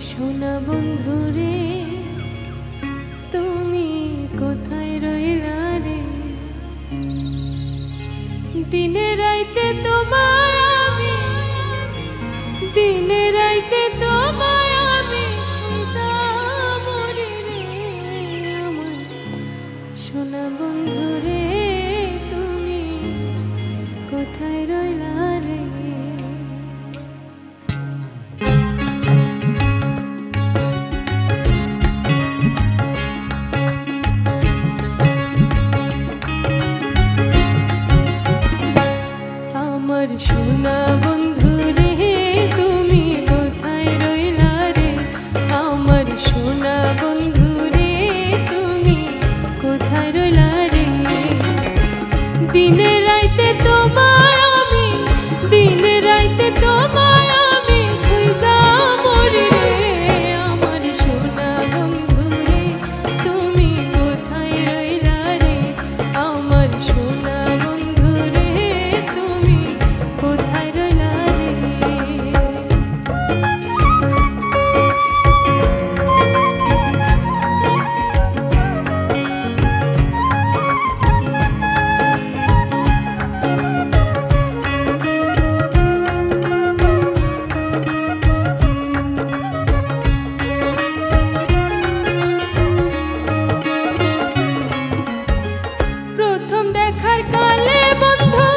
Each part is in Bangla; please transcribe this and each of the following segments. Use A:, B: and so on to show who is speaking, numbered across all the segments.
A: সোনা বন্ধুরে তুমি কোথায় রইলা রে? দিনে রাইতে তোমায় আমি, দিনে রাইতে তোমায় আমি মরি রে। আমার সোনা বন্ধুরে তুমি কোথায় রইলা রে? সোনা বন্ধু রে তুমি কোথায় রইলা রে? আমার সোনা বন্ধু রে তুমি কোথায় রইলা রে? দিনে রাইতে তোমায় আমি, দিনে রাইতে তোমায় আমি খুঁজা মরি রে। আমার সোনা বন্ধু রে তুমি কোথায় রইলা রে? আমার সোনা বন্ধু রে তুমি কোথায় রইলা রে? প্রথম দেখার কালে বন্ধু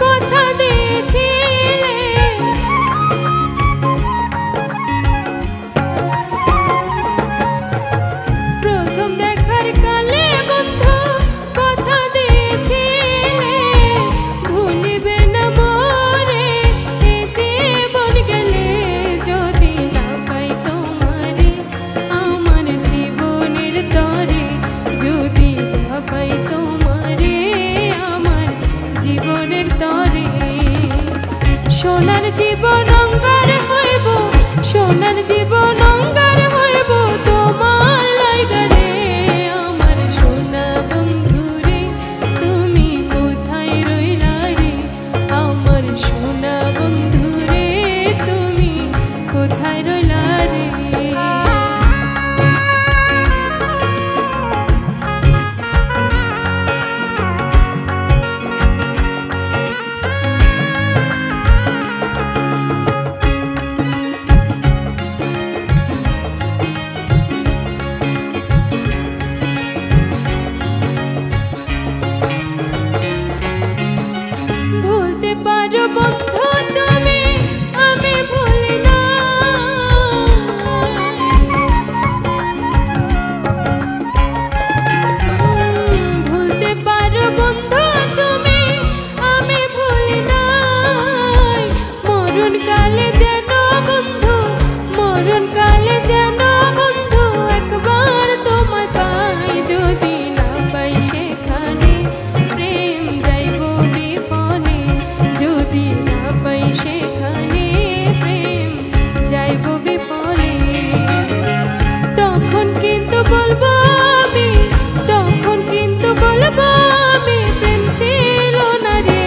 A: কথা দিয়েছিলে, প্রথম দেখার কালে বন্ধু কথা দিয়েছিলে, ভুলিবে না মোরে এ জীবন গেলে যদি না পাই তোমারে আমার জীবনের তরে, যদি না পাই তোমারে আমার জীবনের তরে। সোনার জীবন অঙ্গার হইব, সোনার জীবন অঙ্গার হইব তোমার লাইগা রে। আমার সোনা বন্ধু রে তুমি কোথায় রইলা রে? আমার সোনা বন্ধু রে তুমি কোথায় রইলা রে? ভুলতে পারো বন্ধু তুমি, আমি ভুলি না। ভুলতে পারো বন্ধু তুমি, আমি ভুলি না। মরণ কালে যেন বন্ধু, মরণ কালে যেন বন্ধু একবার তোমায় পাই, যদি না পাই সেখানে প্রেম যাইব বিফলে, যদি না পাই সেখানে প্রেম যাইব বিফলে। তখন কিন্তু বলবো আমি, তখন কিন্তু বলবো আমি প্রেম ছিল না রে।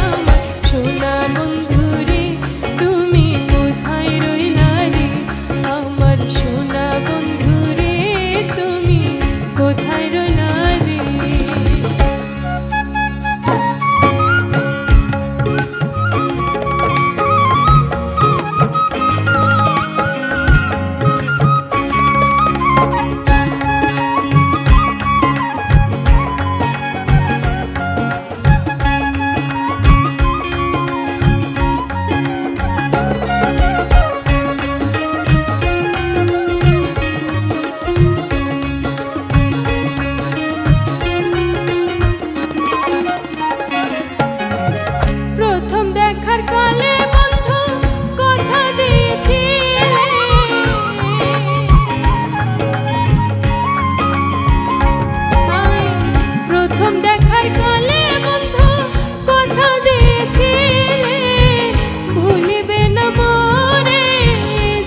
A: আমার সোনা বন্ধু রে তুমি কোথায় রইলা রে? আমার সোনা বন্ধু রে তুমি কোথায় রইলা রে? প্রথম দেখার কালে বন্ধু কথা দিয়েছিলে, প্রথম দেখার কালে বন্ধু কথা দিয়েছিলে, ভুলিবে না মোরে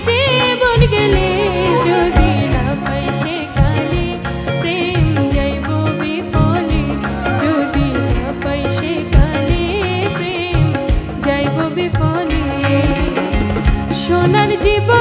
A: জীবন গেলে যদি না পাই সেখানে প্রেম যাইব বিফলে, যদি না পাই সেখানে প্রেম যাইব বিফলে। সোনার জীবন